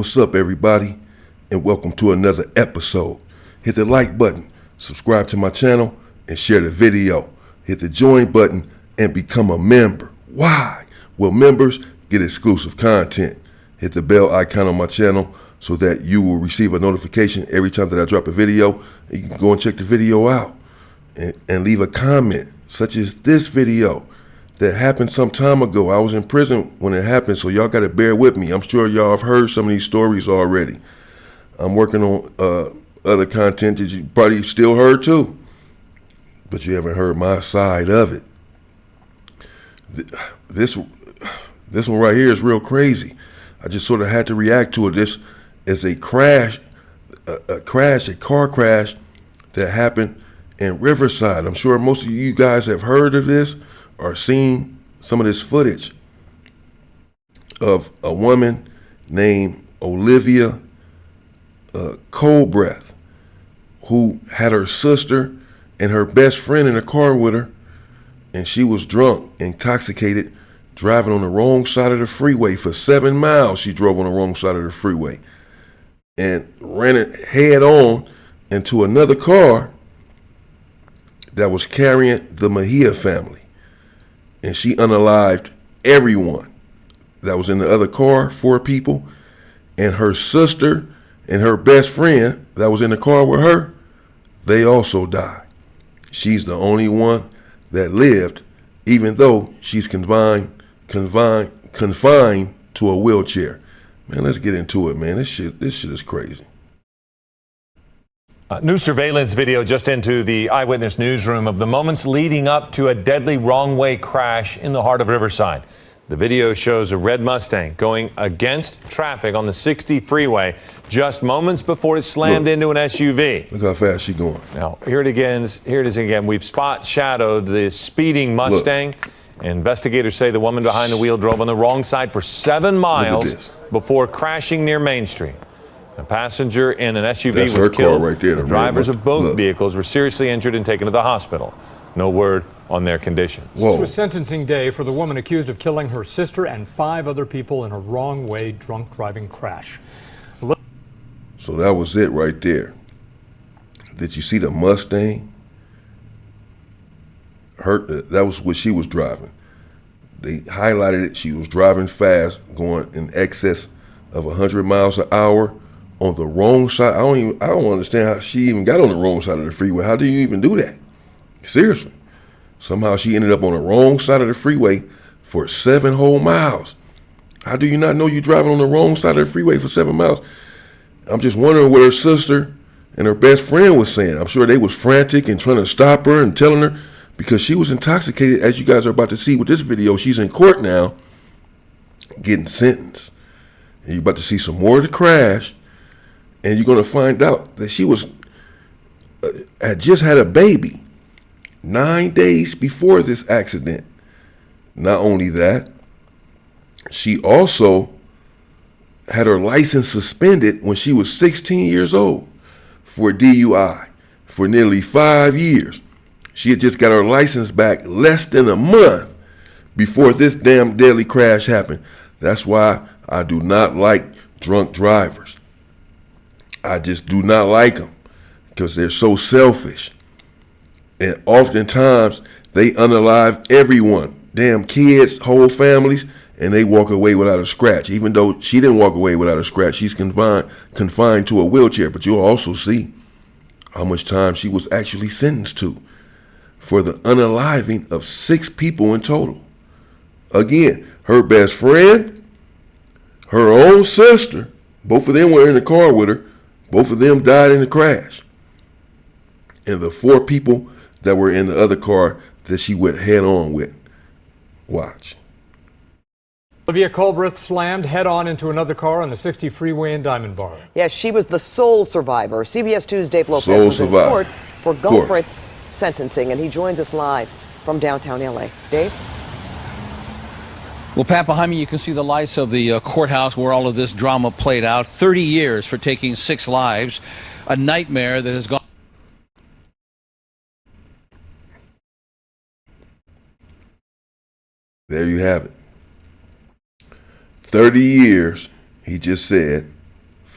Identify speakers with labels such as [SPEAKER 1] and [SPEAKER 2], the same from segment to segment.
[SPEAKER 1] What's up, everybody, and welcome to another episode. Hit the like button, subscribe to my channel, and share the video. Hit the join button and become a member. Why? Well, members get exclusive content. Hit the bell icon on my channel so that you will receive a notification every time that I drop a video. You can go and check the video out and leave a comment, such as this video that happened some time ago. I was in prison when it happened, so y'all got to bear with me. I'm sure y'all have heard some of these stories already. I'm working on other content that you probably still heard too, but you haven't heard my side of it. This one right here is real crazy. I just sort of had to react to it. This is a car crash that happened in Riverside. I'm sure most of you guys have heard of this or seen some of this footage of a woman named Olivia Coldbreath, who had her sister and her best friend in a car with her, and she was drunk, intoxicated, driving on the wrong side of the freeway for 7 miles. She drove on the wrong side of the freeway and ran it head on into another car that was carrying the Mejia family. And she unalived everyone that was in the other car, 4 people, and her sister and her best friend that was in the car with her, they also died. She's the only one that lived, even though she's confined to a wheelchair. Man, let's get into it, man. This shit is crazy.
[SPEAKER 2] New surveillance video just into the eyewitness newsroom of the moments leading up to a deadly wrong-way crash in the heart of Riverside. The video shows a red Mustang going against traffic on the 60 freeway just moments before it slammed into an SUV.
[SPEAKER 1] Look how fast she's going.
[SPEAKER 2] Now, here it is again. We've spot-shadowed the speeding Mustang. Investigators say the woman behind the wheel drove on the wrong side for 7 miles before crashing near Main Street. A passenger in an SUV was killed.
[SPEAKER 1] Right there,
[SPEAKER 2] the drivers of both vehicles were seriously injured and taken to the hospital. No word on their conditions.
[SPEAKER 3] This was sentencing day for the woman accused of killing her sister and 5 other people in a wrong-way drunk driving crash.
[SPEAKER 1] So that was it right there. Did you see the Mustang? That was what she was driving. They highlighted it. She was driving fast, going in excess of 100 miles an hour on the wrong side. I don't understand how she even got on the wrong side of the freeway. How do you even do that? Seriously. Somehow she ended up on the wrong side of the freeway for 7 whole miles. How do you not know you're driving on the wrong side of the freeway for 7 miles? I'm just wondering what her sister and her best friend was saying. I'm sure they was frantic and trying to stop her and telling her, because she was intoxicated. As you guys are about to see with this video, she's in court now getting sentenced. And you're about to see some more of the crash, and you're going to find out that she had just had a baby 9 days before this accident. Not only that, she also had her license suspended when she was 16 years old for DUI for nearly 5 years. She had just got her license back less than a month before this damn deadly crash happened. That's why I do not like drunk drivers. I just do not like them because they're so selfish. And oftentimes they unalive everyone, damn kids, whole families, and they walk away without a scratch. Even though she didn't walk away without a scratch, she's confined to a wheelchair. But you'll also see how much time she was actually sentenced to for the unaliving of 6 people in total. Again, her best friend, her own sister, both of them were in the car with her. Both of them died in the crash. And the 4 people that were in the other car that she went head on with. Watch.
[SPEAKER 3] Olivia Coldbreath slammed head-on into another car on the 60 freeway in Diamond Bar.
[SPEAKER 4] Yes, she was the sole survivor. CBS 2's Dave Lopez was in court for Coldbreath's sentencing, and he joins us live from downtown LA. Dave?
[SPEAKER 5] Well, Pat, behind me you can see the lights of the courthouse where all of this drama played out. 30 years for taking 6 lives. A nightmare that has gone.
[SPEAKER 1] There you have it. 30 years, he just said,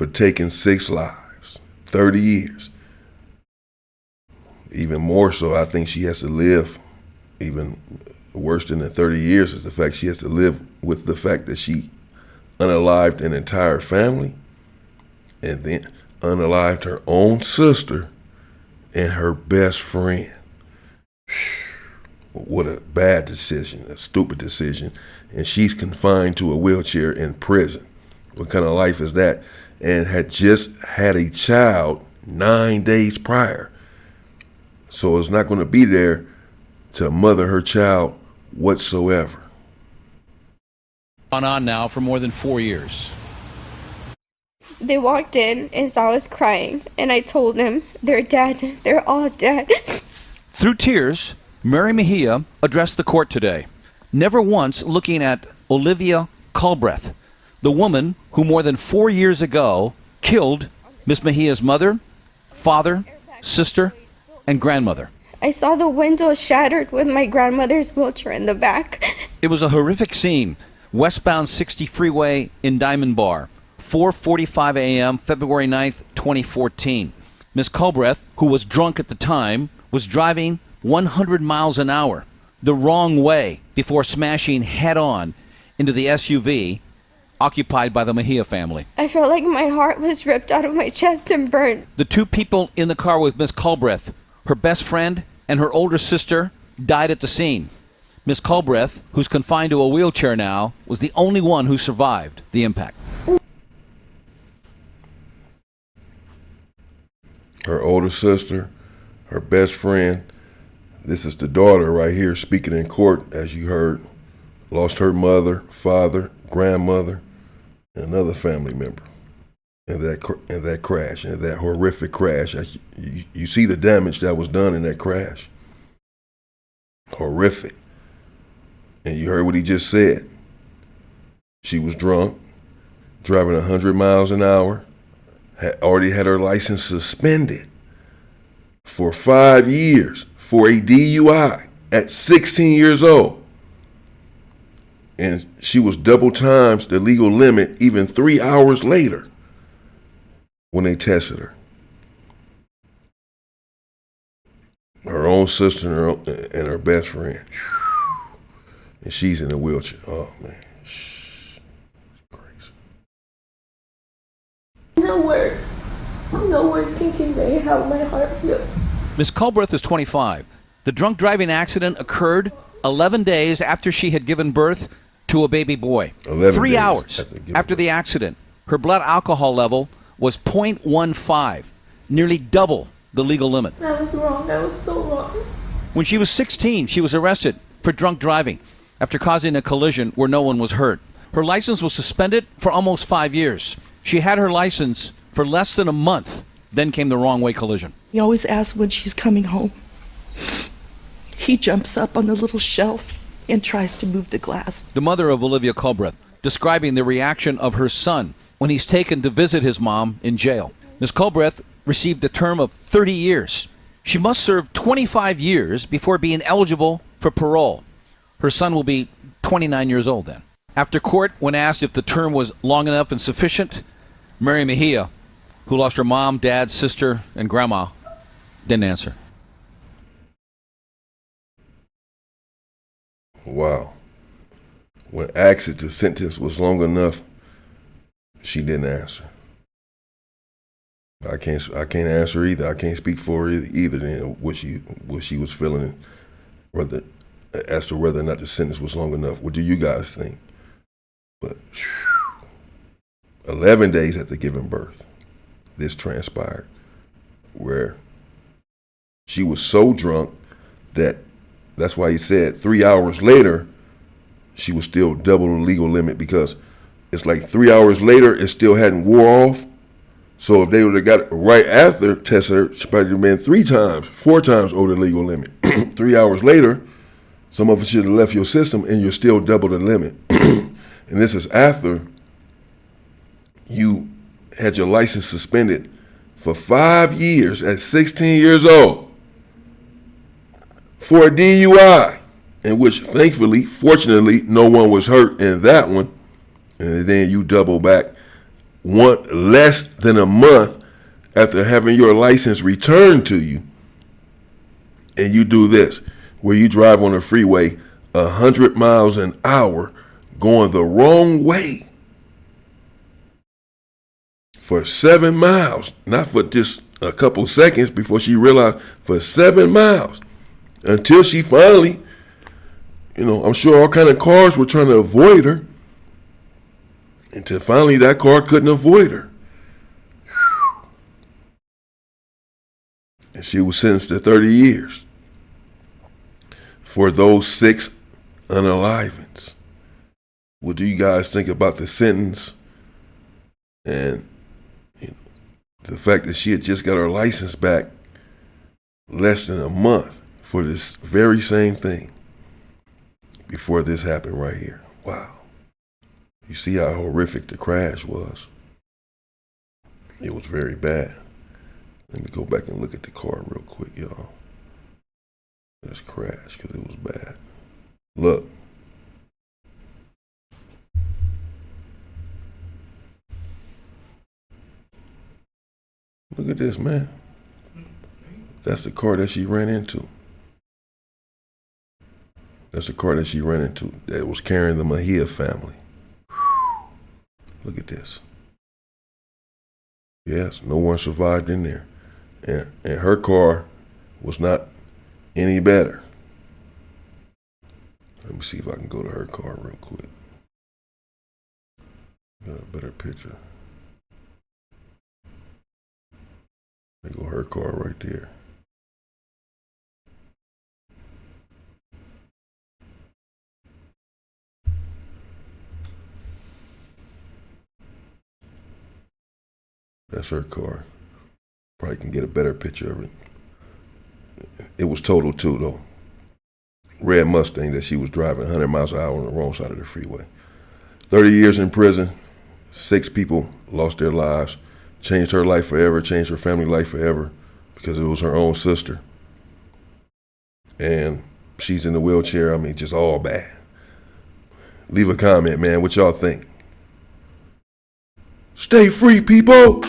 [SPEAKER 1] for taking 6 lives, 30 years. Even more so, I think she has to live, even worse than the 30 years is the fact she has to live with the fact that she unalived an entire family and then unalived her own sister and her best friend. What a bad decision, a stupid decision. And she's confined to a wheelchair in prison. What kind of life is that? And had just had a child 9 days prior. So it's not going to be there to mother her child whatsoever.
[SPEAKER 5] On now for more than 4 years.
[SPEAKER 6] They walked in and saw us crying, and I told them, they're dead. They're all dead.
[SPEAKER 5] Through tears, Mary Mejia addressed the court today, never once looking at Olivia Culbreth, the woman who more than 4 years ago killed Miss Mejia's mother, father, sister, and grandmother.
[SPEAKER 6] I saw the window shattered with my grandmother's wheelchair in the back.
[SPEAKER 5] It was a horrific scene. Westbound 60 freeway in Diamond Bar, 4:45 a.m., February 9th, 2014. Miss Culbreth, who was drunk at the time, was driving 100 miles an hour the wrong way before smashing head-on into the SUV occupied by the Mejia family.
[SPEAKER 6] I felt like my heart was ripped out of my chest and burned.
[SPEAKER 5] The two people in the car with Miss Culbreth, her best friend and her older sister, died at the scene. Miss Culbreth, who's confined to a wheelchair now, was the only one who survived the impact.
[SPEAKER 1] Her older sister, her best friend, this is the daughter right here speaking in court, as you heard, lost her mother, father, grandmother, and another family member in that crash, in that horrific crash. You see the damage that was done in that crash. Horrific. And you heard what he just said. She was drunk, driving 100 miles an hour, had already had her license suspended for 5 years for a DUI at 16 years old. And she was double times the legal limit even 3 hours later when they tested her. Her own sister and her best friend. And she's in a wheelchair. Oh, man. Crazy.
[SPEAKER 7] No words can convey how my heart feels.
[SPEAKER 5] Miss Culbreth is 25. The drunk driving accident occurred 11 days after she had given birth to a baby boy. 3 hours after the accident, her blood alcohol level was 0.15, nearly double the legal limit.
[SPEAKER 7] I was wrong. I was so wrong.
[SPEAKER 5] When she was 16, she was arrested for drunk driving after causing a collision where no one was hurt. Her license was suspended for almost 5 years. She had her license for less than a month. Then came the wrong way collision.
[SPEAKER 8] He always asks when she's coming home. He jumps up on the little shelf and tries to move the glass.
[SPEAKER 5] The mother of Olivia Culbreth describing the reaction of her son when he's taken to visit his mom in jail. Ms. Culbreth received a term of 30 years. She must serve 25 years before being eligible for parole. Her son will be 29 years old then. After court, when asked if the term was long enough and sufficient, Mary Mejia, who lost her mom, dad, sister, and grandma, didn't answer.
[SPEAKER 1] Wow. When asked if the sentence was long enough, she didn't answer. I can't answer either. I can't speak for her either. Then what she was feeling, as to whether or not the sentence was long enough. What do you guys think? But 11 days after giving birth, this transpired, where she was so drunk that's why he said 3 hours later, she was still double the legal limit, because it's like 3 hours later, it still hadn't wore off. So if they would have got it right after tested her, she probably would have been 4 times over the legal limit. 3 hours later, some of it should have left your system and you're still double the limit. And this is after you had your license suspended for 5 years at 16 years old for a DUI, in which fortunately, no one was hurt in that one. And then you double back want less than a month after having your license returned to you, and you do this, where you drive on the freeway 100 miles an hour going the wrong way for 7 miles, not for just a couple seconds before she realized, for 7 miles, until she finally, I'm sure all kind of cars were trying to avoid her, until finally that car couldn't avoid her. And she was sentenced to 30 years for those 6 unalivings. What do you guys think about the sentence and the fact that she had just got her license back less than a month for this very same thing before this happened right here? Wow. You see how horrific the crash was. It was very bad. Let me go back and look at the car real quick, y'all. Let's crash because it was bad. Look. Look at this, man. That's the car that she ran into. That's the car that she ran into that was carrying the Mejia family. Look at this. Yes, no one survived in there. And her car was not any better. Let me see if I can go to her car real quick. Got a better picture. There go her car right there. That's her car. Probably can get a better picture of it. It was totaled too, though. Red Mustang that she was driving 100 miles an hour on the wrong side of the freeway. 30 years in prison. 6 people lost their lives. Changed her life forever, changed her family life forever because it was her own sister. And she's in the wheelchair. I mean, just all bad. Leave a comment, man. What y'all think? Stay free, people.